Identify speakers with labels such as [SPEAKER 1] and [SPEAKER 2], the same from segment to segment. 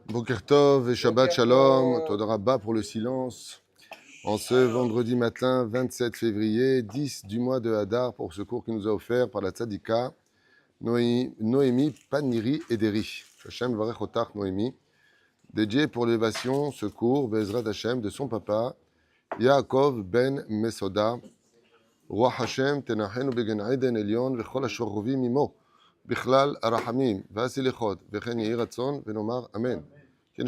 [SPEAKER 1] Boker Tov et Shabbat Shalom, Toda Rabba pour le silence. En ce vendredi matin 27 février, 10 du mois de Hadar, pour ce cours qui nous a offert par la Tzadika Noémie Paniri Ederi. Hashem Varech Otach Noémie, dédié pour l'élévation, ce cours, Bezrat Hashem, de son papa, Yaakov Ben Mesoda, Roi Hashem, Tenachenu Begen Eden Elion, Vechol Ashorrovi Mimo, Bichlal Arahamim, Vasilechot, Vechen Yehi Ratzon, Venomar Amen. Et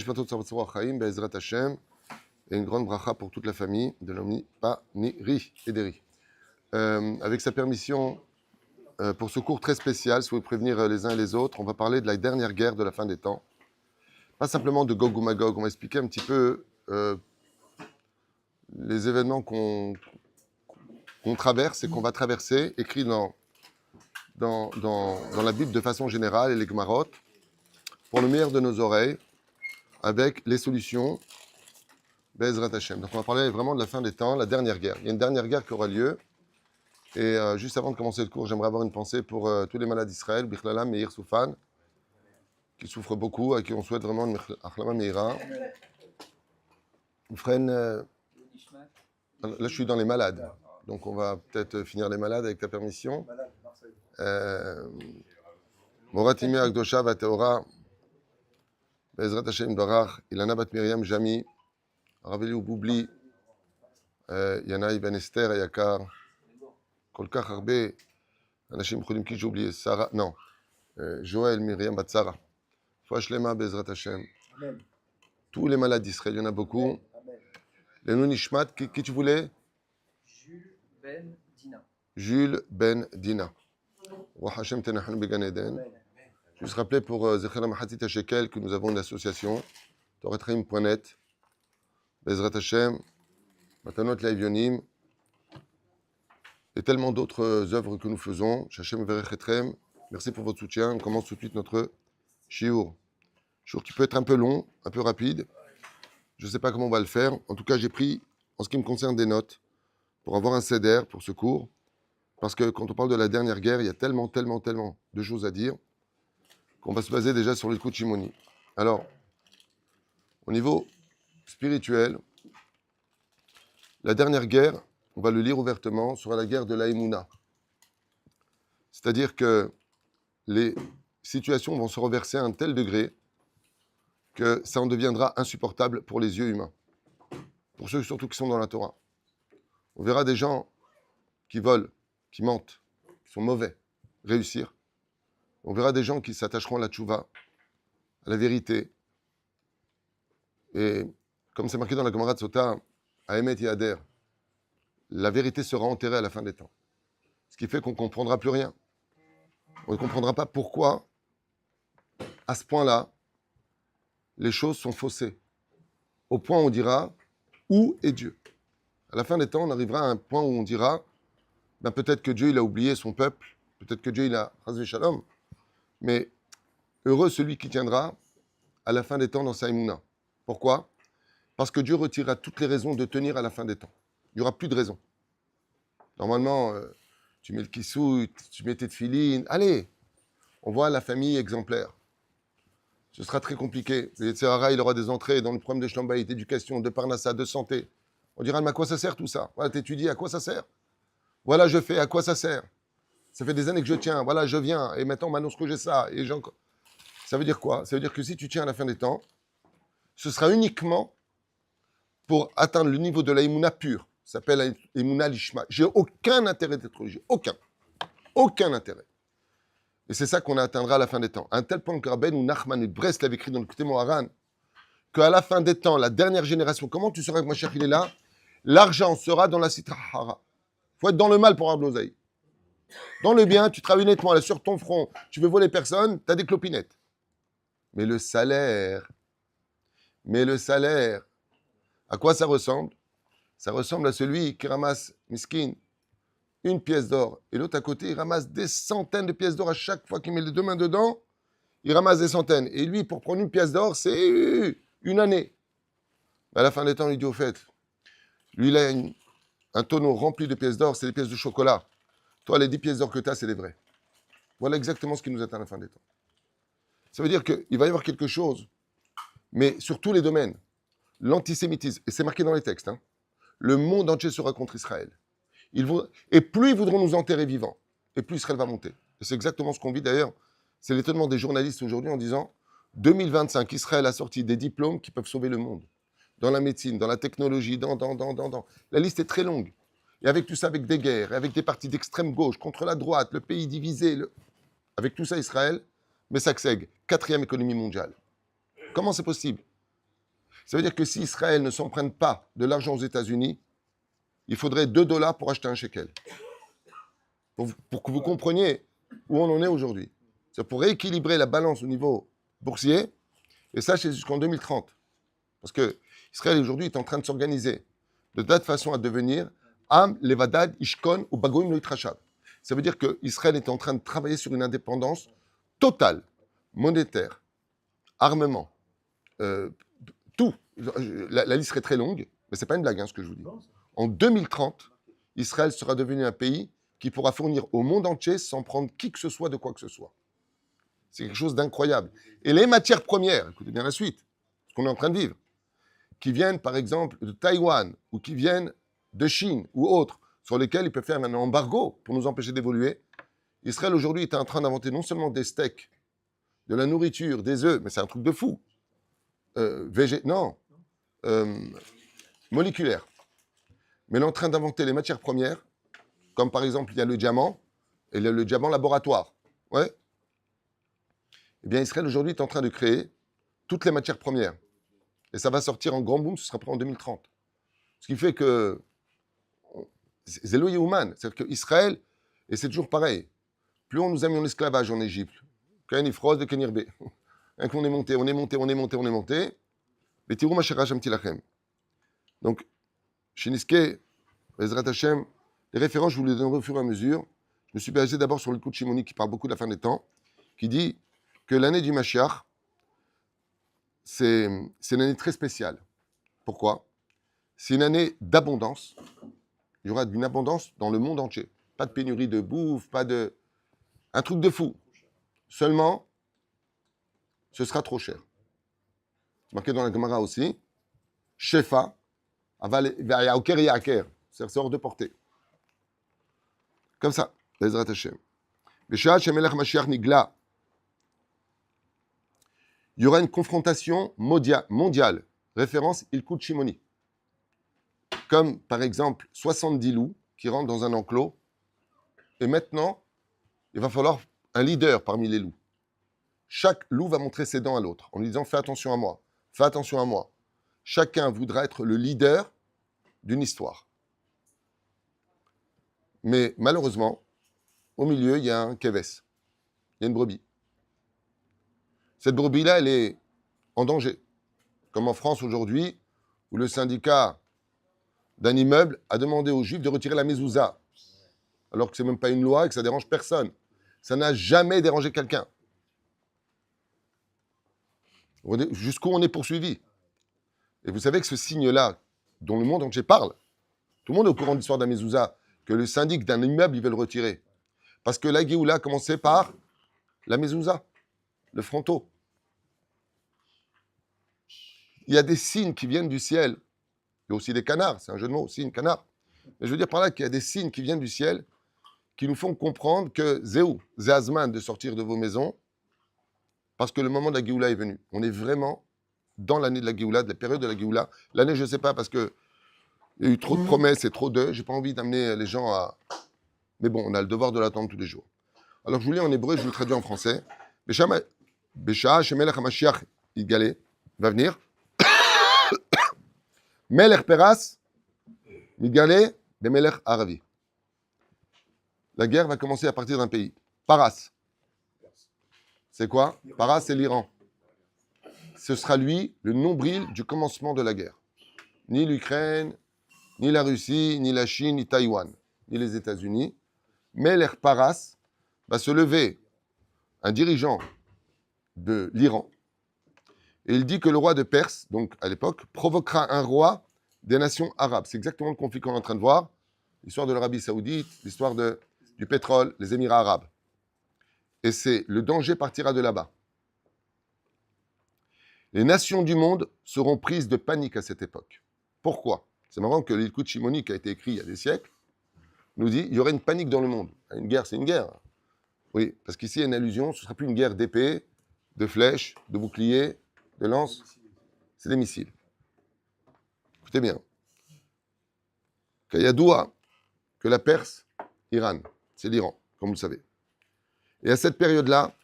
[SPEAKER 1] une grande bracha pour toute la famille de l'Omni Paniri Ederi. Avec sa permission, pour ce cours très spécial, si vous voulez prévenir les uns et les autres, on va parler de la dernière guerre de la fin des temps. Pas simplement de Gog ou Magog, on va expliquer un petit peu les événements qu'on traverse et qu'on va traverser, écrits dans la Bible de façon générale et les Gemarot, pour le meilleur de nos oreilles, avec les solutions Be'ezrat Hashem. Donc on va parler vraiment de la fin des temps, la dernière guerre. Il y a une dernière guerre qui aura lieu. Et juste avant de commencer le cours, j'aimerais avoir une pensée pour tous les malades d'Israël, Bichlala, Meir Soufan, qui souffrent beaucoup, à qui on souhaite vraiment une Achlama Meira. Fren, là je suis dans les malades, donc on va peut-être finir les malades avec ta permission. Moratimi Akdosha Vateora, Be'ezrat Hashem Barach, Ilana Bat Miriam Jami, Raveliou Boubli, Yanaï Ben Esther Ayakar, Kolkach Harbe, Anashim Chodim qui j'ai oublié, Sarah, non, Joël Myriam Batsara, Fouachlema Be'ezrat Hashem. Tous les malades d'Israël, il y en a beaucoup. Les Nunishmat, qui tu voulais?
[SPEAKER 2] Jules Ben Dina.
[SPEAKER 1] Jules Ben Dina. Roi Hashem Tenachanu Began Eden. Je me rappeler pour Zechera Mahatit Shekel que nous avons une association, Toretreim.net, Bezrat Hashem, Matanot Laivyonim, et tellement d'autres œuvres que nous faisons. Hashem Verechetrem, merci pour votre soutien. On commence tout de suite notre shiur. Shiur qui peut être un peu long, un peu rapide. Je ne sais pas comment on va le faire. En tout cas, j'ai pris, en ce qui me concerne, des notes pour avoir un CDR pour ce cours. Parce que quand on parle de la dernière guerre, il y a tellement de choses à dire qu'on va se baser déjà sur l'écoute Shimoni. Alors, au niveau spirituel, la dernière guerre, on va le lire ouvertement, sera la guerre de l'Aïmouna. C'est-à-dire que les situations vont se reverser à un tel degré que ça en deviendra insupportable pour les yeux humains. Pour ceux surtout qui sont dans la Torah. On verra des gens qui volent, qui mentent, qui sont mauvais, réussir. On verra des gens qui s'attacheront à la tchouva, à la vérité. Et comme c'est marqué dans la Gemara de Sota, à Emet Yader, la vérité sera enterrée à la fin des temps. Ce qui fait qu'on ne comprendra plus rien. On ne comprendra pas pourquoi, à ce point-là, les choses sont faussées. Au point où on dira, où est Dieu? À la fin des temps, on arrivera à un point où on dira, ben peut-être que Dieu il a oublié son peuple, peut-être que Dieu il a Chas v'Shalom, mais heureux celui qui tiendra à la fin des temps dans sa Emouna. Pourquoi? Parce que Dieu retirera toutes les raisons de tenir à la fin des temps. Il n'y aura plus de raisons. Normalement, tu mets le kissou, tu mets tes tefilines, allez, on voit la famille exemplaire. Ce sera très compliqué. Le Yetzirah, il aura des entrées dans le problème de Shlombaït, d'éducation, de parnassa, de santé. On dira, mais à quoi ça sert tout ça? Voilà, t'étudies, à quoi ça sert? Voilà, je fais, à quoi ça sert? Ça fait des années que je tiens, voilà, je viens, et maintenant, on m'annonce que j'ai ça. Et ça veut dire quoi? Ça veut dire que si tu tiens à la fin des temps, ce sera uniquement pour atteindre le niveau de l'Aïmouna pure. Ça s'appelle l'Aïmouna Lishma. J'ai aucun intérêt d'être religieux. Aucun intérêt. Et c'est ça qu'on atteindra à la fin des temps. À un tel point que Rabbeinu ou Nachman de Brest l'avait écrit dans le Kutei Moharan, qu'à la fin des temps, la dernière génération, comment tu sauras que Mashiach il est là? L'argent sera dans la Sitra Hara. Il faut être dans le mal pour avoir de l'oseille. Dans le bien, tu travailles nettement, là, sur ton front, tu veux voler personne, tu as des clopinettes. Mais le salaire, à quoi ça ressemble? Ça ressemble à celui qui ramasse, miskin, une pièce d'or, et l'autre à côté, il ramasse des centaines de pièces d'or à chaque fois qu'il met les deux mains dedans, il ramasse des centaines. Et lui, pour prendre une pièce d'or, c'est une année. À la fin des temps, il dit au fait, lui, il a un tonneau rempli de pièces d'or, c'est des pièces de chocolat. Toi, les 10 pièces d'or que tu as, c'est les vraies. Voilà exactement ce qui nous attend à la fin des temps. Ça veut dire qu'il va y avoir quelque chose mais sur tous les domaines. L'antisémitisme, et c'est marqué dans les textes, hein, le monde entier sera contre Israël. Et plus ils voudront nous enterrer vivants, et plus Israël va monter. Et c'est exactement ce qu'on vit d'ailleurs. C'est l'étonnement des journalistes aujourd'hui en disant 2025, Israël a sorti des diplômes qui peuvent sauver le monde. Dans la médecine, dans la technologie, dans. La liste est très longue. Et avec tout ça, avec des guerres, avec des partis d'extrême gauche, contre la droite, le pays divisé, avec tout ça, Israël, Messakseg, 4e économie mondiale. Comment c'est possible? Ça veut dire que si Israël ne s'emprunte pas de l'argent aux États-Unis, il faudrait $2 pour acheter un shekel. Pour que vous compreniez où on en est aujourd'hui. C'est pour rééquilibrer la balance au niveau boursier, et ça, c'est jusqu'en 2030. Parce que Israël aujourd'hui est en train de s'organiser de telle façon à devenir Am, Levadad, Ishkon ou Bagoim Loitrachab. Ça veut dire qu'Israël est en train de travailler sur une indépendance totale, monétaire, armement, tout. La liste serait très longue, mais ce n'est pas une blague, hein, ce que je vous dis. En 2030, Israël sera devenu un pays qui pourra fournir au monde entier sans prendre qui que ce soit de quoi que ce soit. C'est quelque chose d'incroyable. Et les matières premières, écoutez bien la suite, ce qu'on est en train de vivre, qui viennent par exemple de Taïwan ou qui viennent de Chine ou autres, sur lesquels il peut faire un embargo pour nous empêcher d'évoluer, Israël aujourd'hui est en train d'inventer non seulement des steaks, de la nourriture, des œufs, mais c'est un truc de fou. Moléculaire. Mais il est en train d'inventer les matières premières, comme par exemple il y a le diamant, et le diamant laboratoire. Ouais. Eh bien, Israël aujourd'hui est en train de créer toutes les matières premières. Et ça va sortir en grand boom, ce sera prêt en 2030. Ce qui fait que c'est lo Yehuman. C'est-à-dire qu'Israël, et c'est toujours pareil, plus on nous a mis en esclavage en Égypte, Ken Ifroz de Ken Irbe. On est monté. Mais tirou ma shera shamti lachem. Donc, Shiniske, Bezrat Hashem, les références, je vous les donnerai au fur et à mesure. Je me suis basé d'abord sur le coup de Shimoni qui parle beaucoup de la fin des temps, qui dit que l'année du Mashiach, c'est une année très spéciale. Pourquoi? C'est une année d'abondance. Il y aura une abondance dans le monde entier. Pas de pénurie de bouffe, pas de... Un truc de fou. Seulement, ce sera trop cher. Marqué dans la Gemara aussi, Shefa, c'est-à-dire c'est hors de portée. Comme ça, Bezrat Hashem. Besha Shemelech Mashiach Nigla. Il y aura une confrontation mondiale. Référence Ilkut Shimoni. Comme par exemple 70 loups qui rentrent dans un enclos. Et maintenant, il va falloir un leader parmi les loups. Chaque loup va montrer ses dents à l'autre en lui disant fais attention à moi, fais attention à moi. Chacun voudra être le leader d'une histoire. Mais malheureusement, au milieu, il y a un keves. Il y a une brebis. Cette brebis-là, elle est en danger. Comme en France aujourd'hui, où le syndicat d'un immeuble a demandé aux Juifs de retirer la mezouza, alors que ce n'est même pas une loi et que ça ne dérange personne. Ça n'a jamais dérangé quelqu'un. Jusqu'où on est poursuivi. Et vous savez que ce signe-là, dont le monde entier parle, tout le monde est au courant de l'histoire de la mezouza, que le syndic d'un immeuble, il veut le retirer. Parce que la Géoula a commencé par la mezouza, le fronteau. Il y a des signes qui viennent du ciel. Il y a aussi des canards, c'est un jeu de mots, signe, canard. Mais je veux dire par là qu'il y a des signes qui viennent du ciel qui nous font comprendre que c'est Azman de sortir de vos maisons parce que le moment de la Géoula est venu. On est vraiment dans l'année de la Géoula, de la période de la Géoula. L'année, je ne sais pas, parce qu'il y a eu trop de promesses et trop de... Je n'ai pas envie d'amener les gens à... Mais bon, on a le devoir de l'attendre tous les jours. Alors, je vous lis en hébreu, je vous le traduis en français. Besha, Shemelech HaMashiach, Igalé, va venir. Melech Peras, Igalé, Bemelech Aravi. La guerre va commencer à partir d'un pays. Paras. C'est quoi? Paras, c'est l'Iran. Ce sera lui, le nombril du commencement de la guerre. Ni l'Ukraine, ni la Russie, ni la Chine, ni Taïwan, ni les États-Unis. Melech Paras va se lever, un dirigeant de l'Iran, et il dit que le roi de Perse, donc à l'époque, provoquera un roi des nations arabes. C'est exactement le conflit qu'on est en train de voir. L'histoire de l'Arabie Saoudite, l'histoire du pétrole, les Émirats arabes. Et le danger partira de là-bas. Les nations du monde seront prises de panique à cette époque. Pourquoi? C'est marrant que l'Ilkut Shimoni, qui a été écrit il y a des siècles, nous dit il y aurait une panique dans le monde. Une guerre, c'est une guerre. Oui, parce qu'ici, il y a une allusion, ce ne sera plus une guerre d'épée, de flèches, de boucliers, de lances. C'est des missiles. Écoutez bien. Kayadoua, que la Perse, Iran, c'est l'Iran, comme vous le savez. Et à cette période-là,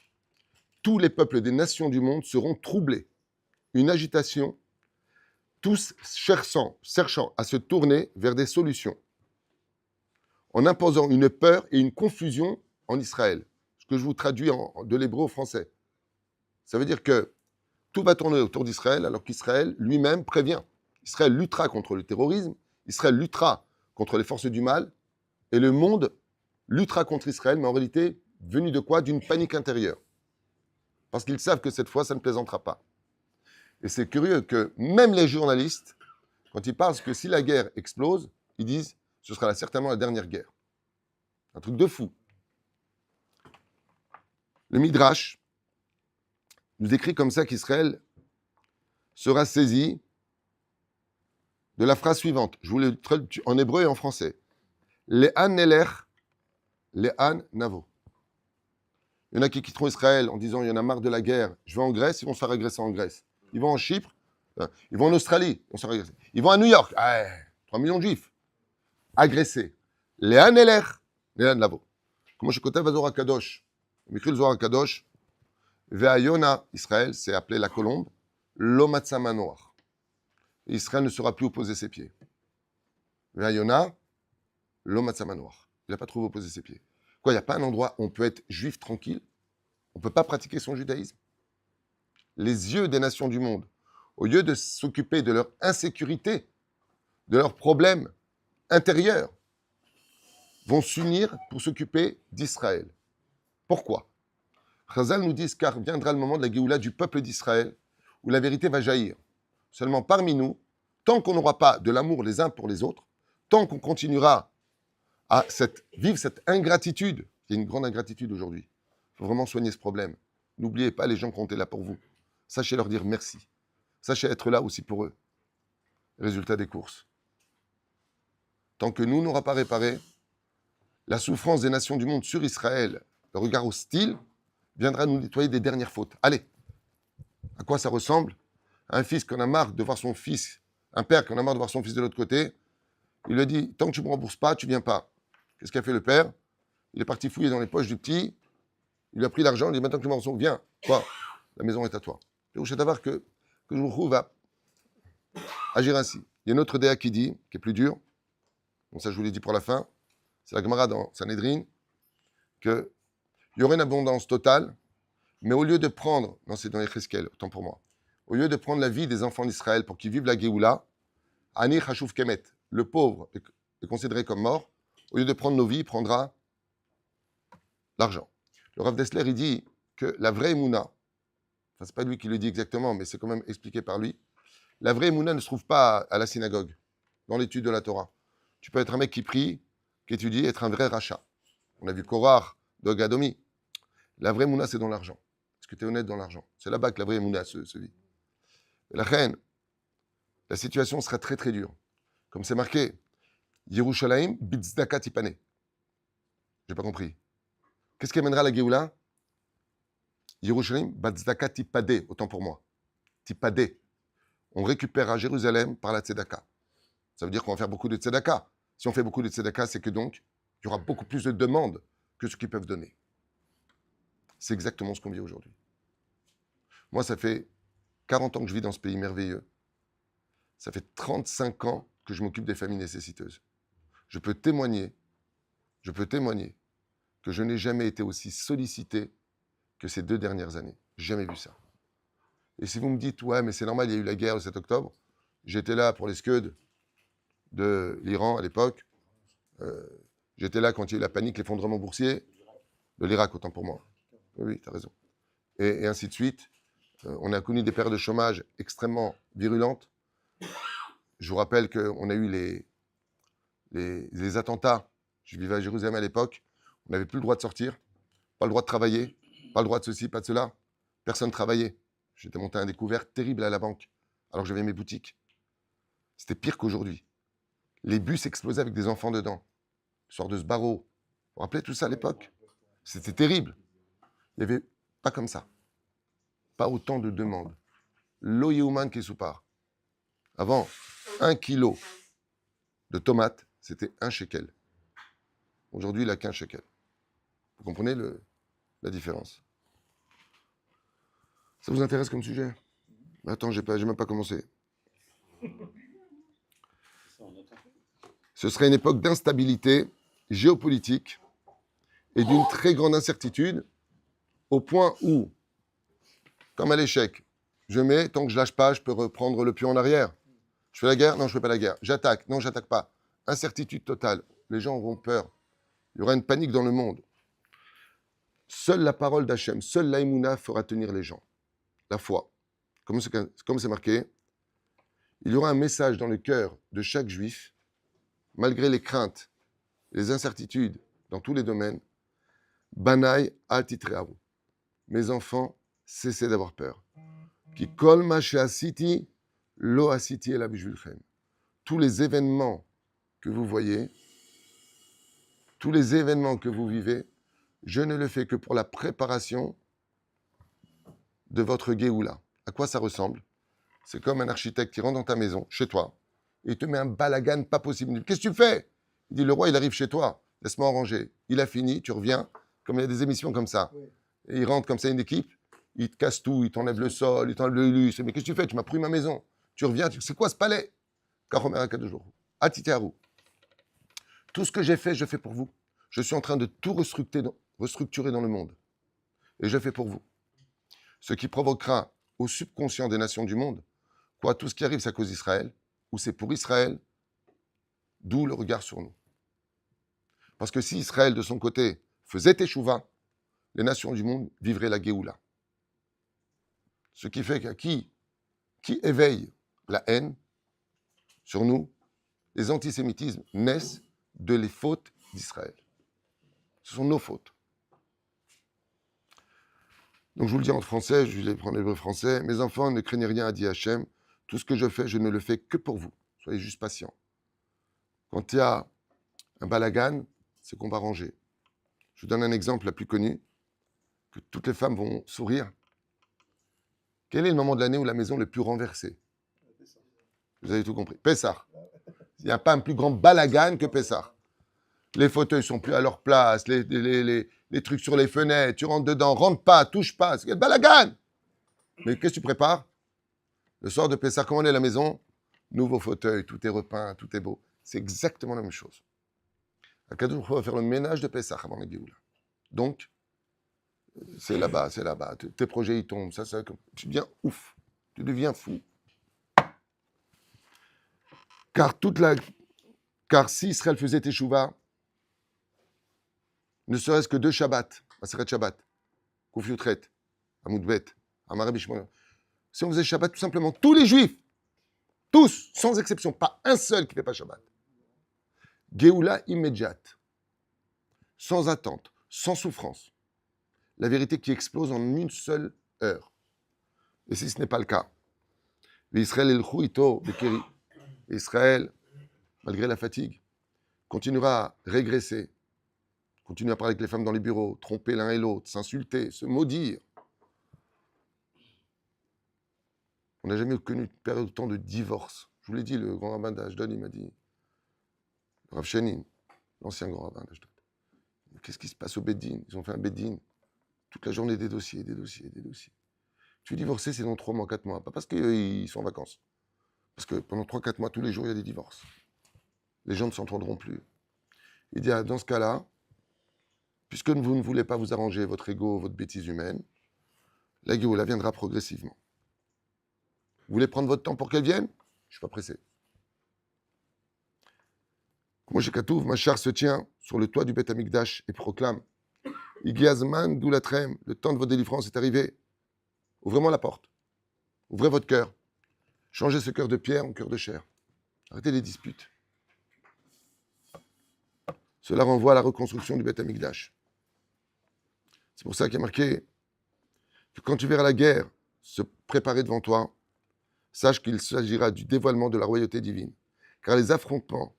[SPEAKER 1] tous les peuples des nations du monde seront troublés. Une agitation, tous cherchant à se tourner vers des solutions, en imposant une peur et une confusion en Israël. Ce que je vous traduis de l'hébreu au français. Ça veut dire que tout va tourner autour d'Israël, alors qu'Israël lui-même prévient. Israël luttera contre le terrorisme, Israël luttera contre les forces du mal, et le monde luttera contre Israël, mais en réalité, venu de quoi? D'une panique intérieure. Parce qu'ils savent que cette fois, ça ne plaisantera pas. Et c'est curieux que même les journalistes, quand ils parlent que si la guerre explose, ils disent ce sera certainement la dernière guerre. Un truc de fou. Le Midrash nous écrit comme ça qu'Israël sera saisi de la phrase suivante. Je vous le traduis en hébreu et en français. Le'an neler, le'an navo. Il y en a qui quitteront Israël en disant il y en a marre de la guerre, je vais en Grèce, ils vont se faire agresser en Grèce. Ils vont en Chypre, ils vont en Australie, ils vont se faire agresser. Ils vont à New York, 3 millions de juifs, agressés. Le'an neler, le'an navo. Comme je côté Zohar Kadosh, on écrit le Zohar Kadosh, Ve'ayona, Israël, c'est appelé la colombe, l'omatza manoar. Israël ne sera plus opposé ses pieds. Ve'ayona, l'omatza manoar. Il n'a pas trouvé opposer ses pieds. Quoi, il n'y a pas un endroit où on peut être juif tranquille? On ne peut pas pratiquer son judaïsme? Les yeux des nations du monde, au lieu de s'occuper de leur insécurité, de leurs problèmes intérieurs, vont s'unir pour s'occuper d'Israël. Pourquoi? Chazal nous dit car viendra le moment de la Géoula du peuple d'Israël, où la vérité va jaillir. Seulement parmi nous, tant qu'on n'aura pas de l'amour les uns pour les autres, tant qu'on continuera à vivre cette ingratitude, qui est une grande ingratitude aujourd'hui, il faut vraiment soigner ce problème. N'oubliez pas les gens qui ont été là pour vous. Sachez leur dire merci. Sachez être là aussi pour eux. Résultat des courses. Tant que nous n'aurons pas réparé la souffrance des nations du monde sur Israël, le regard hostile, viendra nous nettoyer des dernières fautes. Allez, à quoi ça ressemble? Un fils qu'on a marre de voir son fils, un père qu'on a marre de voir son fils de l'autre côté, il lui dit, tant que tu ne me rembourses pas, tu ne viens pas. Qu'est-ce qu'a fait le père? Il est parti fouiller dans les poches du petit, il lui a pris l'argent, il lui dit, maintenant que tu me rembourses, viens. Quoi? La maison est à toi. Et vous savez d'abord que je vous trouve va agir ainsi. Il y a une autre déa qui dit, qui est plus dure, donc ça je vous l'ai dit pour la fin, c'est la Gemara dans Sanhedrin, qu'il y aurait une abondance totale, mais au lieu de prendre, non c'est dans les Cheskel, autant pour moi, au lieu de prendre la vie des enfants d'Israël pour qu'ils vivent la Géoula, Ani Chashuv Kemet, le pauvre est considéré comme mort, au lieu de prendre nos vies, il prendra l'argent. Le Rav Dessler, il dit que la vraie Emouna, enfin c'est pas lui qui le dit exactement, mais c'est quand même expliqué par lui, la vraie Emouna ne se trouve pas à la synagogue, dans l'étude de la Torah. Tu peux être un mec qui prie, qui étudie, être un vrai rachat. On a vu Korach, Dog Adomi. La vraie Emouna, c'est dans l'argent. Est-ce que tu es honnête dans l'argent? C'est là-bas que la vraie Emouna se vit. Et la reine, la situation sera très très dure. Comme c'est marqué, Yerushalayim bitzdaka tipane. J'ai pas compris. Qu'est-ce qui amènera la Géoula? Yerushalayim bitzdaka tipade, autant pour moi. Tipade. On récupérera Jérusalem par la tzedaka. Ça veut dire qu'on va faire beaucoup de tzedaka. Si on fait beaucoup de tzedaka, c'est que donc, il y aura beaucoup plus de demandes que ce qu'ils peuvent donner. C'est exactement ce qu'on vit aujourd'hui. Moi, ça fait 40 ans que je vis dans ce pays merveilleux. Ça fait 35 ans que je m'occupe des familles nécessiteuses. Je peux témoigner que je n'ai jamais été aussi sollicité que ces 2 dernières années. Jamais vu ça. Et si vous me dites, ouais, mais c'est normal, il y a eu la guerre le 7 octobre, j'étais là pour les Scud de l'Iran à l'époque, j'étais là quand il y a eu la panique, l'effondrement boursier, de l'Irak, autant pour moi. Oui, tu as raison. Et ainsi de suite. On a connu des périodes de chômage extrêmement virulentes. Je vous rappelle qu'on a eu les attentats. Je vivais à Jérusalem à l'époque. On n'avait plus le droit de sortir, pas le droit de travailler, pas le droit de ceci, pas de cela. Personne ne travaillait. J'étais monté à un découvert terrible à la banque, alors que j'avais mes boutiques. C'était pire qu'aujourd'hui. Les bus explosaient avec des enfants dedans. Le soir de ce barreau. Vous vous rappelez tout ça à l'époque? C'était terrible. Il n'y avait pas comme ça. Pas autant de demandes. Lo Yehuman qui soupar. Avant, 1 kilo de tomates, c'était 1 shekel. Aujourd'hui, il n'a qu'1 shekel. Vous comprenez la différence? Ça vous intéresse comme sujet? Attends, j'ai même pas commencé. Ce serait une époque d'instabilité géopolitique et d'une très grande incertitude au point où, comme à l'échec, je mets, tant que je lâche pas, je peux reprendre le pion en arrière. Je fais la guerre? Non, je ne fais pas la guerre. J'attaque? Non, j'attaque pas. Incertitude totale. Les gens auront peur. Il y aura une panique dans le monde. Seule la parole d'Hachem, seule l'aïmouna fera tenir les gens. La foi. Comme c'est marqué, il y aura un message dans le cœur de chaque juif, malgré les craintes, les incertitudes dans tous les domaines. Banaï al titrearu. Mes enfants, cessez d'avoir peur. Ki kol ma she'asiti, lo asiti ela bishvilchem. Tous les événements que vous voyez, tous les événements que vous vivez, je ne le fais que pour la préparation de votre Géoula. À quoi ça ressemble? C'est comme un architecte qui rentre dans ta maison, chez toi, et il te met un balagan pas possible. Qu'est-ce que tu fais? Il dit, le roi, il arrive chez toi, laisse-moi ranger. Il a fini, tu reviens, comme il y a des émissions comme ça. Oui. Et il rentre comme ça, une équipe, il te casse tout, il t'enlève le sol, il t'enlève le luxe. Mais qu'est-ce que tu fais? Tu m'as pris ma maison. Tu reviens, c'est quoi ce palais? Karomer Akadoujou. Atitearu. Tout ce que j'ai fait, je fais pour vous. Je suis en train de tout restructurer dans le monde. Et je fais pour vous. Ce qui provoquera au subconscient des nations du monde, quoi, tout ce qui arrive, c'est à cause d'Israël, ou c'est pour Israël, d'où le regard sur nous. Parce que si Israël, de son côté, faisait Teshuvah, les nations du monde vivraient la Géoula. Ce qui fait que qui éveille la haine sur nous, les antisémitismes naissent de les fautes d'Israël. Ce sont nos fautes. Donc je vous le dis en français, je vais prendre l'hébreu français. Mes enfants, ne craignez rien, a dit Hachem. Tout ce que je fais, je ne le fais que pour vous. Soyez juste patients. Quand il y a un balagan, c'est qu'on va ranger. Je vous donne un exemple la plus connu, que toutes les femmes vont sourire. Quel est le moment de l'année où la maison est le plus renversée? Vous avez tout compris. Pessah. Il n'y a pas un plus grand balagan que Pessah. Les fauteuils sont plus à leur place, les trucs sur les fenêtres, tu rentres dedans, rentre pas, touche pas, c'est le balagan. Mais qu'est-ce que tu prépares? Le soir de Pessah, comment est la maison? Nouveau fauteuil, tout est repeint, tout est beau. C'est exactement la même chose. Akadosh va faire le ménage de Pessah avant la Géoula. Donc, c'est là-bas. Tes projets, ils tombent. Tu deviens ouf. Tu deviens fou. Car si Israël faisait Teshuvah, ne serait-ce que 2 Shabbats, Maseret Shabbat, Kuf Yutret, Amud Bet, Amar Rabbi Shimon. Si on faisait Shabbat, tout simplement, tous les Juifs, tous, sans exception, pas un seul qui ne fait pas Shabbat. Géoula immédiate, sans attente, sans souffrance. La vérité qui explose en une seule heure. Et si ce n'est pas le cas, Israël el Chouito Bekeri, Israël, malgré la fatigue, continuera à régresser, continue à parler avec les femmes dans les bureaux, tromper l'un et l'autre, s'insulter, se maudire. On n'a jamais connu une période de temps de divorce. Je vous l'ai dit, le grand rabbin d'Ashdod, il m'a dit, Rav Shenin, l'ancien grand rabbin d'Ashdod, qu'est-ce qui se passe au Beddin? Ils ont fait un Beddin. Toute la journée, des dossiers. Tu es divorcé, c'est dans 3 mois, 4 mois. Pas parce qu'ils sont en vacances. Parce que pendant 3-4 mois, tous les jours, il y a des divorces. Les gens ne s'entendront plus. Il dit, dans ce cas-là, puisque vous ne voulez pas vous arranger votre ego, votre bêtise humaine, la Géoula viendra progressivement. Vous voulez prendre votre temps pour qu'elle vienne? Je ne suis pas pressé. Moshe Katouv, Machar se tient sur le toit du Beth Amikdash et proclame Igiazman Doulatrem, le temps de votre délivrance est arrivé. Ouvrez-moi la porte. Ouvrez votre cœur. Changez ce cœur de pierre en cœur de chair. Arrêtez les disputes. Cela renvoie à la reconstruction du Beth Amikdash. C'est pour ça qu'il y a marqué que quand tu verras la guerre se préparer devant toi, sache qu'il s'agira du dévoilement de la royauté divine. Car les affrontements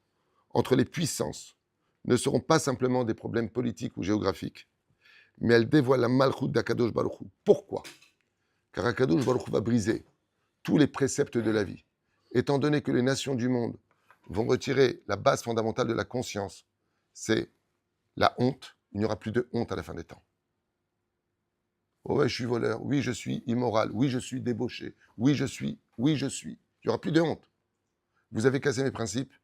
[SPEAKER 1] entre les puissances ne seront pas simplement des problèmes politiques ou géographiques, mais elles dévoilent la malchoute d'Akadosh Baruch Hu. Pourquoi? Car Akadosh Baruch Hu va briser tous les préceptes de la vie. Étant donné que les nations du monde vont retirer la base fondamentale de la conscience, c'est la honte. Il n'y aura plus de honte à la fin des temps. Oh ouais, je suis voleur. Oui, je suis immoral. Oui, je suis débauché. Oui, je suis. Oui, je suis. Il n'y aura plus de honte. Vous avez cassé mes principes.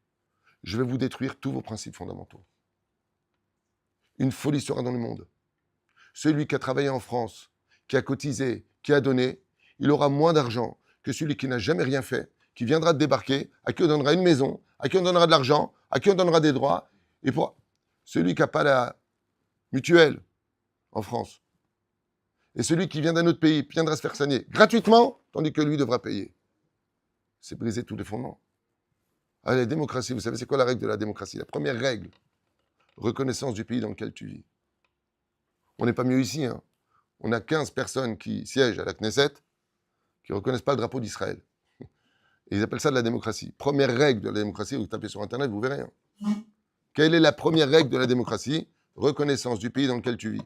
[SPEAKER 1] Je vais vous détruire tous vos principes fondamentaux. Une folie sera dans le monde. Celui qui a travaillé en France, qui a cotisé, qui a donné, il aura moins d'argent que celui qui n'a jamais rien fait, qui viendra de débarquer, à qui on donnera une maison, à qui on donnera de l'argent, à qui on donnera des droits. Et pour celui qui n'a pas la mutuelle en France, et celui qui vient d'un autre pays viendra se faire soigner gratuitement, tandis que lui devra payer. C'est briser tous les fondements. Ah, la démocratie, vous savez, c'est quoi la règle de la démocratie? La première règle, reconnaissance du pays dans lequel tu vis. On n'est pas mieux ici. Hein. On a 15 personnes qui siègent à la Knesset qui ne reconnaissent pas le drapeau d'Israël. Et ils appellent ça de la démocratie. Première règle de la démocratie, vous tapez sur Internet, vous verrez. Hein. Quelle est la première règle de la démocratie? Reconnaissance du pays dans lequel tu vis.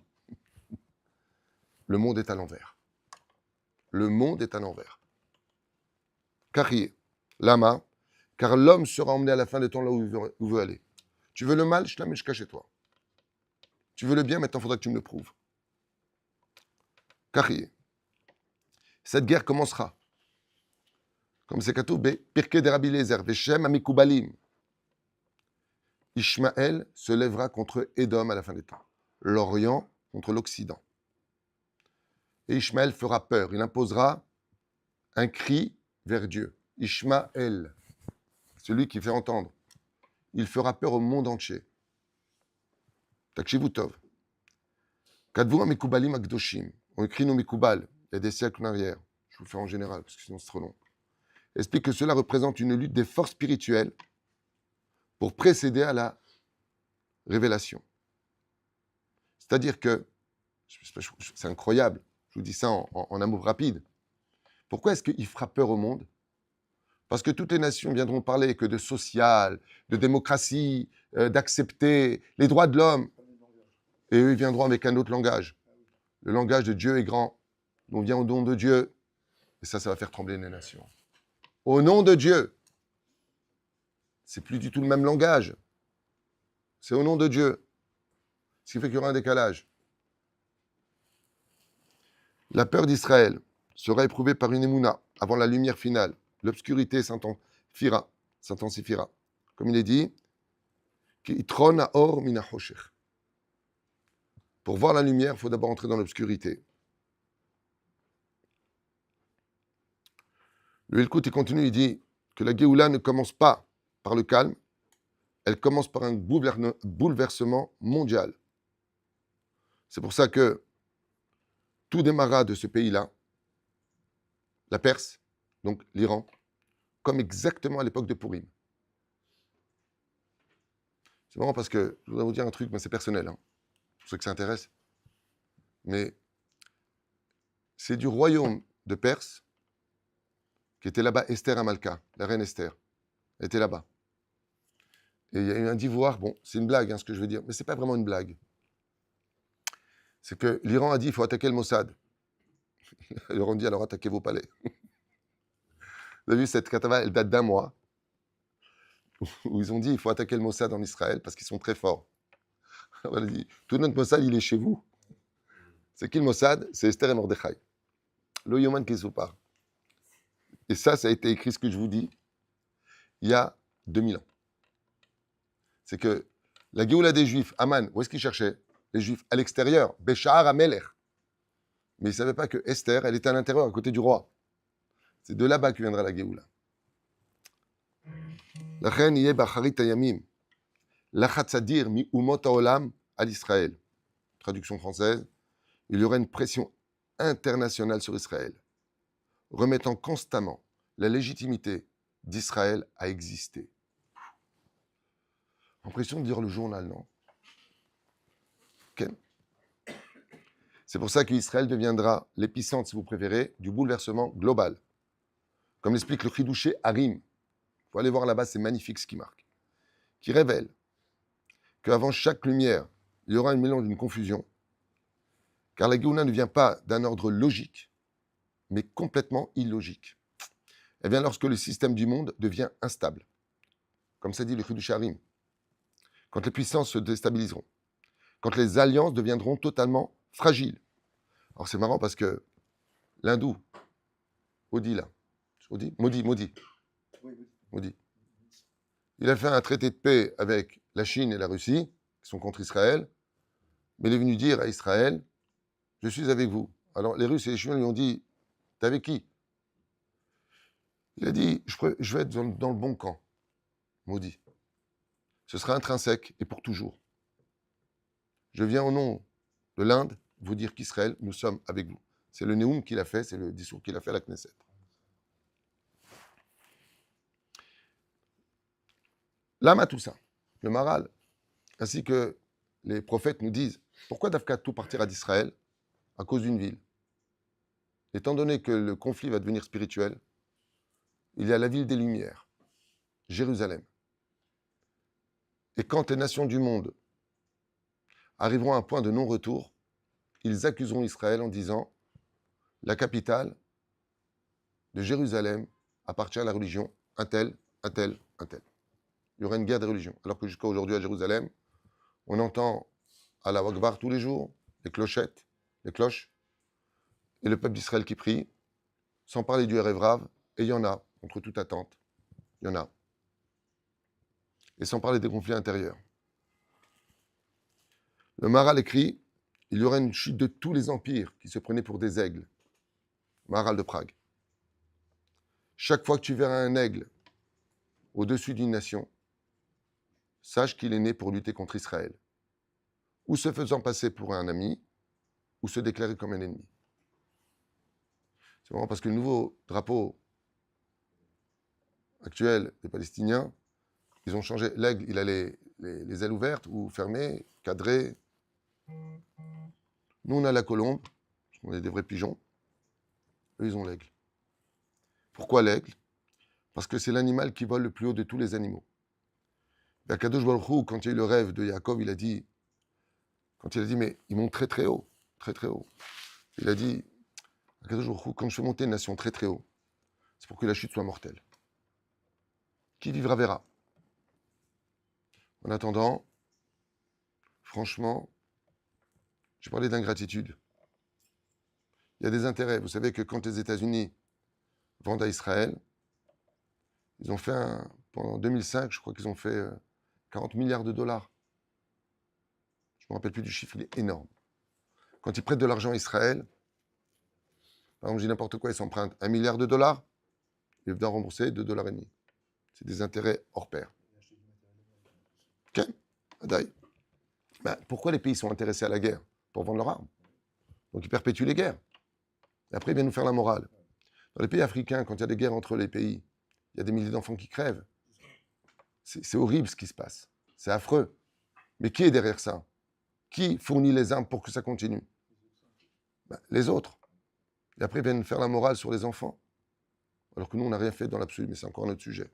[SPEAKER 1] Le monde est à l'envers. Le monde est à l'envers. Carrier, lama, car l'homme sera emmené à la fin des temps là où il veut aller. Tu veux le mal, je te l'amène jusqu'à chez toi. Tu veux le bien, maintenant il faudra que tu me le prouves. Carrier. Cette guerre commencera. Comme c'est Katou, Pirkei de Rabbi Eliezer, Veshem Amikubalim. Ishmaël se lèvera contre Édom à la fin des temps. L'Orient contre l'Occident. Et Ishmaël fera peur. Il imposera un cri vers Dieu. Ishmaël, celui qui fait entendre. Il fera peur au monde entier. Takshivu Tov. Kadvu Amikubalim Akdoshim. On écrit nos Mikubal. Il y a des siècles en arrière. Je vous le fais en général, parce que sinon c'est trop long. Explique que cela représente une lutte des forces spirituelles pour précéder à la révélation. C'est-à-dire que, c'est incroyable, je vous dis ça en un mot rapide, pourquoi est-ce qu'il fera peur au monde? Parce que toutes les nations viendront parler que de social, de démocratie, d'accepter les droits de l'homme, et eux ils viendront avec un autre langage. Le langage de Dieu est grand, on vient au nom de Dieu, et ça va faire trembler les nations. Au nom de Dieu. C'est plus du tout le même langage. C'est au nom de Dieu. Ce qui fait qu'il y aura un décalage. La peur d'Israël sera éprouvée par une émouna avant la lumière finale. L'obscurité s'intensifiera. Comme il est dit, pour voir la lumière, il faut d'abord entrer dans l'obscurité. Le Hilkout, il continue, il dit que la Géoula ne commence pas par le calme, elle commence par un bouleversement mondial. C'est pour ça que tout démarra de ce pays-là, la Perse, donc l'Iran, comme exactement à l'époque de Pourim. C'est marrant parce que je voudrais vous dire un truc, mais c'est personnel, hein, pour ceux que ça intéresse. Mais c'est du royaume de Perse qui était là-bas, Esther Amalka, la reine Esther, était là-bas. Et il y a eu un divorce, bon, c'est une blague, hein, ce que je veux dire, mais ce n'est pas vraiment une blague. C'est que l'Iran a dit, il faut attaquer le Mossad. Ils leur ont dit, alors attaquez vos palais. Vous avez vu, cette katava, elle date d'un mois, où ils ont dit, il faut attaquer le Mossad en Israël, parce qu'ils sont très forts. Alors elle a dit, tout notre Mossad, il est chez vous. C'est qui le Mossad? C'est Esther et Mordechai. Le Yoman Kesopar. Et ça a été écrit, ce que je vous dis, il y a 2000 ans. C'est que la Géoula des Juifs, Aman, où est-ce qu'ils cherchaient? Les Juifs à l'extérieur, Béchar Ameler. Mais ils ne savaient pas que Esther, elle était à l'intérieur, à côté du roi. C'est de là-bas que viendra la Géoula. La reine yé bacharit ayamim. Lachatzadir mi umot haolam al Israël. Traduction française. Il y aurait une pression internationale sur Israël, remettant constamment la légitimité d'Israël à exister. Impression de dire le journal, non? Okay. C'est pour ça qu'Israël deviendra l'épicentre, si vous préférez, du bouleversement global. Comme l'explique le Chidouché Harim. Il faut aller voir là-bas, c'est magnifique ce qui marque. Qui révèle qu'avant chaque lumière, il y aura un mélange d'une confusion. Car la Géoula ne vient pas d'un ordre logique, mais complètement illogique. Elle vient lorsque le système du monde devient instable. Comme ça dit le Chidouché Harim. Quand les puissances se déstabiliseront. Quand les alliances deviendront totalement fragiles. Alors c'est marrant parce que l'hindou, Modi là, Modi, il a fait un traité de paix avec la Chine et la Russie, qui sont contre Israël, mais il est venu dire à Israël, je suis avec vous. Alors les Russes et les Chinois lui ont dit, t'es avec qui? Il a dit, je vais être dans le bon camp, Modi. Ce sera intrinsèque et pour toujours. Je viens au nom de l'Inde vous dire qu'Israël, nous sommes avec vous. C'est le Néoum qu'il a fait, c'est le discours qu'il a fait à la Knesset. Lama tout ça, le Maral, ainsi que les prophètes nous disent, pourquoi Dafka tout partira d'Israël? À cause d'une ville. Étant donné que le conflit va devenir spirituel, il y a la ville des Lumières, Jérusalem. Et quand les nations du monde arriveront à un point de non-retour, ils accuseront Israël en disant la capitale de Jérusalem appartient à la religion un tel, un tel, un tel. Il y aura une guerre des religions. Alors que jusqu'à aujourd'hui à Jérusalem, on entend Allahu Akbar tous les jours, les clochettes, les cloches, et le peuple d'Israël qui prie, sans parler du Erev Rav, et il y en a, contre toute attente, il y en a. Et sans parler des conflits intérieurs. Le Maharal écrit, il y aura une chute de tous les empires qui se prenaient pour des aigles. Maharal de Prague. Chaque fois que tu verras un aigle au-dessus d'une nation, sache qu'il est né pour lutter contre Israël, ou se faisant passer pour un ami, ou se déclarer comme un ennemi. C'est marrant parce que le nouveau drapeau actuel des Palestiniens, ils ont changé. L'aigle, il a les ailes ouvertes ou fermées, cadrées. Nous, on a la colombe, parce qu'on est des vrais pigeons. Eux, ils ont l'aigle. Pourquoi l'aigle? Parce que c'est l'animal qui vole le plus haut de tous les animaux. Kadosh Baruch Hu, quand il y a eu le rêve de Yaakov, il a dit, mais ils montent très très haut, très très haut. Il a dit, Kadosh Baruch Hu, quand je fais monter une nation très très haut, c'est pour que la chute soit mortelle. Qui vivra verra. En attendant, franchement, j'ai parlé d'ingratitude. Il y a des intérêts. Vous savez que quand les États-Unis vendent à Israël, ils ont fait pendant 2005, je crois qu'ils ont fait 40 milliards de dollars. Je ne me rappelle plus du chiffre, il est énorme. Quand ils prêtent de l'argent à Israël, par exemple, je dis n'importe quoi, ils s'empruntent 1 milliard de dollars, ils doivent rembourser 2,5 dollars. C'est des intérêts hors pair. Ok, pourquoi les pays sont intéressés à la guerre? Pour vendre leurs armes. Donc ils perpétuent les guerres. Et après, ils viennent nous faire la morale. Dans les pays africains, quand il y a des guerres entre les pays, il y a des milliers d'enfants qui crèvent. C'est horrible ce qui se passe. C'est affreux. Mais qui est derrière ça? Qui fournit les armes pour que ça continue? Les autres. Et après, ils viennent faire la morale sur les enfants. Alors que nous, on n'a rien fait dans l'absolu, mais c'est encore un autre sujet.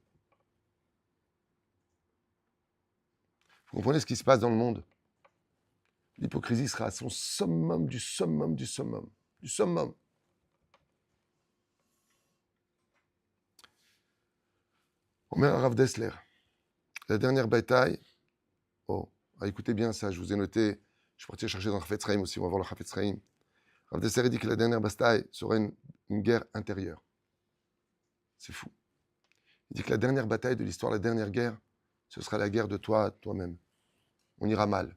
[SPEAKER 1] Vous comprenez ce qui se passe dans le monde? L'hypocrisie sera à son summum du summum du summum. Du summum. Omer Rav Dessler. La dernière bataille. Écoutez bien ça, je vous ai noté. Je suis parti chercher dans le Chafetz Chaim aussi, on va voir le Chafetz Chaim. Rav Dessler dit que la dernière bataille sera une guerre intérieure. C'est fou. Il dit que la dernière bataille de l'histoire, la dernière guerre, ce sera la guerre de toi, toi-même. On ira mal.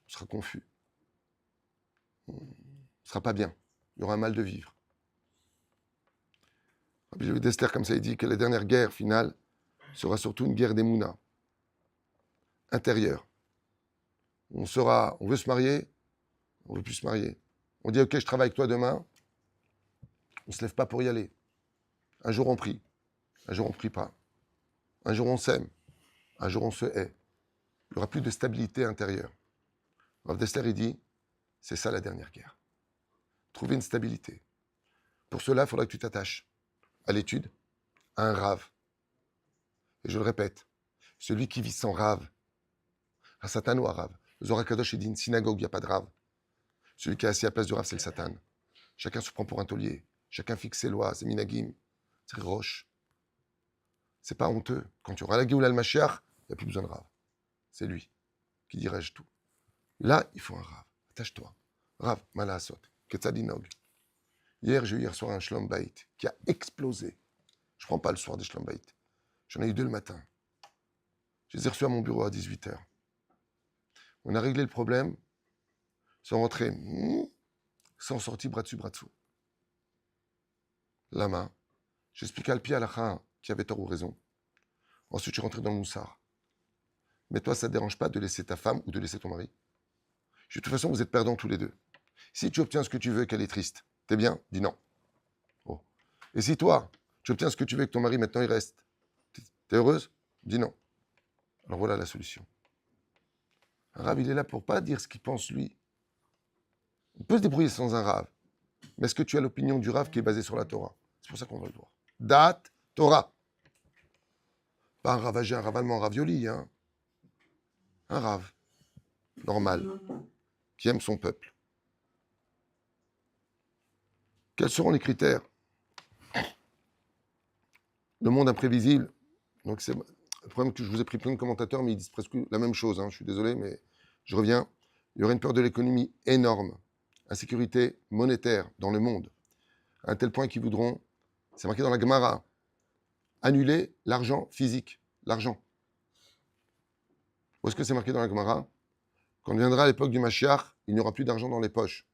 [SPEAKER 1] On sera confus. On ne sera pas bien. Il y aura un mal de vivre. Rabbi Dessler, comme ça, il dit que la dernière guerre finale sera surtout une guerre d'Emouna. Intérieure. On veut se marier, on ne veut plus se marier. On dit, ok, je travaille avec toi demain. On ne se lève pas pour y aller. Un jour on prie, un jour on ne prie pas. Un jour on s'aime, un jour on se hait. Il n'y aura plus de stabilité intérieure. Rav Dessler, il dit, c'est ça la dernière guerre. trouver une stabilité. Pour cela, il faudra que tu t'attaches à l'étude, à un rave. Et je le répète, celui qui vit sans rave, un satan ou un rave. Le Zohar Kadosh, il dit une synagogue, il n'y a pas de rave. Celui qui est assis à la place du rave, c'est le satan. Chacun se prend pour un taulier. Chacun fixe ses lois, ses minagim. C'est roche. C'est pas honteux. Quand tu auras la Géoula al-Mashiach, il n'y a plus besoin de rave. C'est lui qui dirige tout. Là, il faut un rave. Attache-toi. Rav, Malasot, Ketzadinog. Hier soir un Shlom Bait qui a explosé. Je ne prends pas le soir des Shlom Bait. J'en ai eu 2 le matin. Je les ai reçus à mon bureau à 18h. On a réglé le problème sans rentrer, sans sortir bras dessus, bras dessous. La main. J'expliquais à Alpi Alacha qui avait tort ou raison. Ensuite, je suis rentré dans le moussard. Mais toi, ça ne te dérange pas de laisser ta femme ou de laisser ton mari? De toute façon, vous êtes perdants tous les deux. Si tu obtiens ce que tu veux et qu'elle est triste, t'es bien? Dis non. Oh. Et si toi, tu obtiens ce que tu veux et que ton mari, maintenant, il reste, t'es heureuse? Dis non. Alors voilà la solution. Un rave, il est là pour pas dire ce qu'il pense lui. On peut se débrouiller sans un rave. Mais est-ce que tu as l'opinion du rave qui est basée sur la Torah? C'est pour ça qu'on va le voir. Date, Torah. Pas un ravagé, un ravalement, un ravioli, hein. Un rave. Normal. Qui aime son peuple. Quels seront les critères? Le monde imprévisible. Donc c'est le problème que je vous ai pris plein de commentateurs, mais ils disent presque la même chose. Hein. Je suis désolé, mais je reviens. Il y aura une peur de l'économie énorme, insécurité monétaire dans le monde, à un tel point qu'ils voudront, c'est marqué dans la Gemara, annuler l'argent physique, l'argent. Où est-ce que c'est marqué dans la Gemara? Quand viendra l'époque du Mashiach, il n'y aura plus d'argent dans les poches.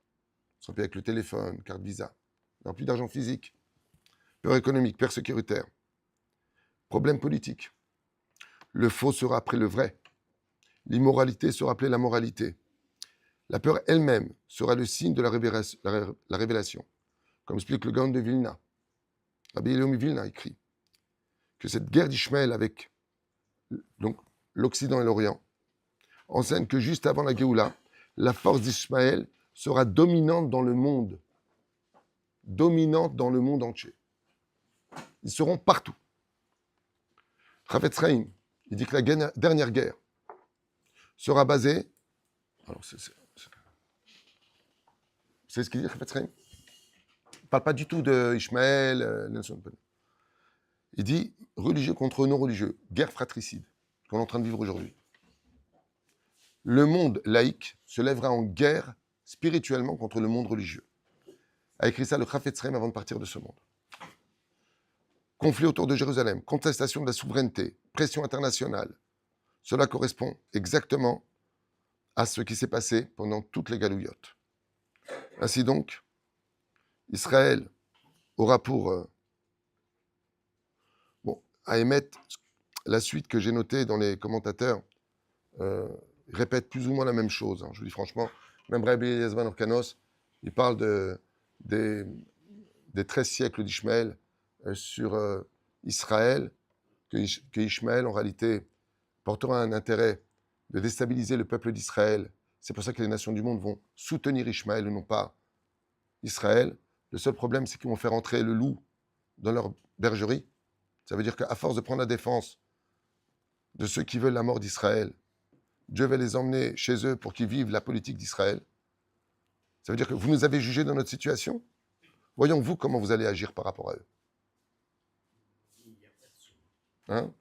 [SPEAKER 1] Ce sera plus avec le téléphone, carte Visa. Il n'y aura plus d'argent physique. Peur économique, peur sécuritaire. Problème politique. Le faux sera après le vrai. L'immoralité sera appelée la moralité. La peur elle-même sera le signe de la révélation. Comme explique le Gaon de Vilna. Rabbi Elohim Vilna écrit que cette guerre d'Ishmaël avec donc, l'Occident et l'Orient enseigne que juste avant la Géoula, la force d'Ishmaël sera dominante dans le monde. Dominante dans le monde entier. Ils seront partout. Chafetz Chaim, il dit que la dernière guerre sera basée. Alors, c'est ce qu'il dit, Chafetz Chaim. Il ne parle pas du tout d'Ishmaël, Nelson. Il dit religieux contre non-religieux, guerre fratricide, qu'on est en train de vivre aujourd'hui. Le monde laïque se lèvera en guerre spirituellement contre le monde religieux. A écrit ça le Chafetz Chaim avant de partir de ce monde. Conflit autour de Jérusalem, contestation de la souveraineté, pression internationale. Cela correspond exactement à ce qui s'est passé pendant toutes les galouillottes. Ainsi donc, Israël aura pour à émettre la suite que j'ai notée dans les commentateurs répète plus ou moins la même chose. Hein. Je vous dis franchement, même Rabbi Yezvan Orkanos, il parle des 13 siècles d'Ishmaël sur Israël, que Ishmaël, en réalité, portera un intérêt de déstabiliser le peuple d'Israël. C'est pour ça que les nations du monde vont soutenir Ishmaël et non pas Israël. Le seul problème, c'est qu'ils vont faire entrer le loup dans leur bergerie. Ça veut dire qu'à force de prendre la défense de ceux qui veulent la mort d'Israël, Dieu va les emmener chez eux pour qu'ils vivent la politique d'Israël. Ça veut dire que vous nous avez jugés dans notre situation. Voyons, vous, comment vous allez agir par rapport à eux. Hein?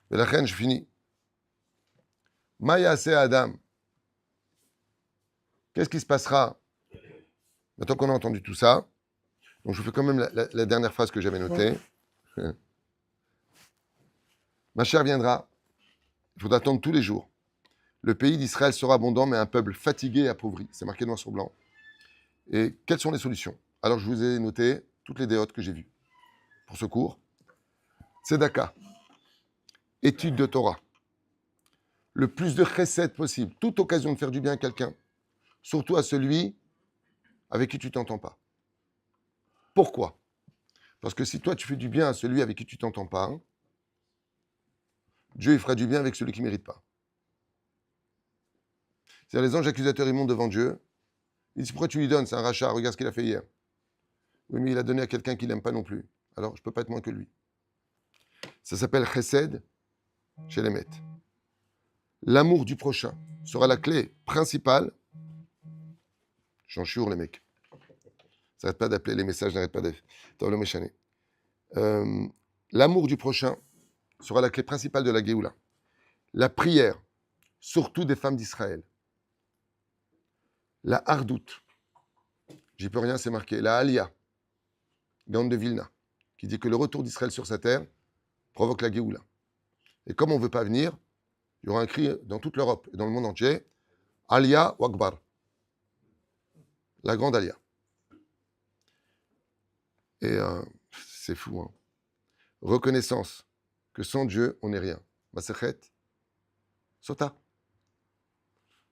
[SPEAKER 1] Et la reine, je finis. Maya c'est Adam. Qu'est-ce qui se passera maintenant qu'on a entendu tout ça? Donc, je vous fais quand même la dernière phrase que j'avais notée. Ma chère viendra. Il faudra attendre tous les jours. Le pays d'Israël sera abondant, mais un peuple fatigué et appauvri. C'est marqué noir sur blanc. Et quelles sont les solutions? Alors, je vous ai noté toutes les déotes que j'ai vues pour ce cours. Tzedaka, étude de Torah. Le plus de chesed possible. Toute occasion de faire du bien à quelqu'un. Surtout à celui avec qui tu ne t'entends pas. Pourquoi? Parce que si toi, tu fais du bien à celui avec qui tu ne t'entends pas, Dieu il fera du bien avec celui qui ne mérite pas. C'est-à-dire les anges accusateurs, ils montent devant Dieu. Il dit, pourquoi tu lui donnes? C'est un rachat, regarde ce qu'il a fait hier. Oui, mais il a donné à quelqu'un qu'il n'aime pas non plus. Alors, je ne peux pas être moins que lui. Ça s'appelle chesed chez les maîtres. L'amour du prochain sera la clé principale. J'en chiour, les mecs. Ça n'arrête pas d'appeler, les messages n'arrêtent pas d'être. Dans le méchané. L'amour du prochain sera la clé principale de la Géoula. La prière, surtout des femmes d'Israël. La hardoute, j'y peux rien, c'est marqué. La Aliyah, Gaon de Vilna, qui dit que le retour d'Israël sur sa terre provoque la Géoula. Et comme on ne veut pas venir, il y aura un cri dans toute l'Europe et dans le monde entier, Aliyah ou Akbar, la grande Aliyah. Et c'est fou, hein. Reconnaissance que sans Dieu, on n'est rien. Masechet, Sota.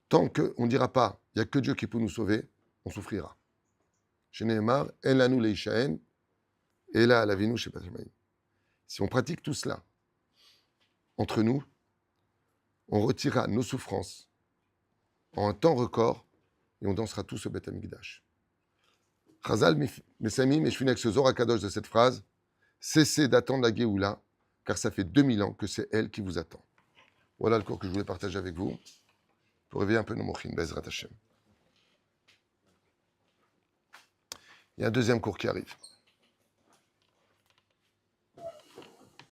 [SPEAKER 1] Tant qu'on ne dira pas, il n'y a que Dieu qui peut nous sauver, on souffrira. Chez Nehemar, En lanu leishaen, et là, la vinou, je sais pas. Si on pratique tout cela entre nous, on retirera nos souffrances en un temps record et on dansera tous au Beth Amikdash. Chazal, mes amis, mais je finis avec ce Zohar Kadosh de cette phrase. Cessez d'attendre la Géoula, car ça fait 2000 ans que c'est elle qui vous attend. Voilà le cours que je voulais partager avec vous, pour réveiller un peu nos mochin, Bezrat Hashem. Il y a un deuxième cours qui arrive.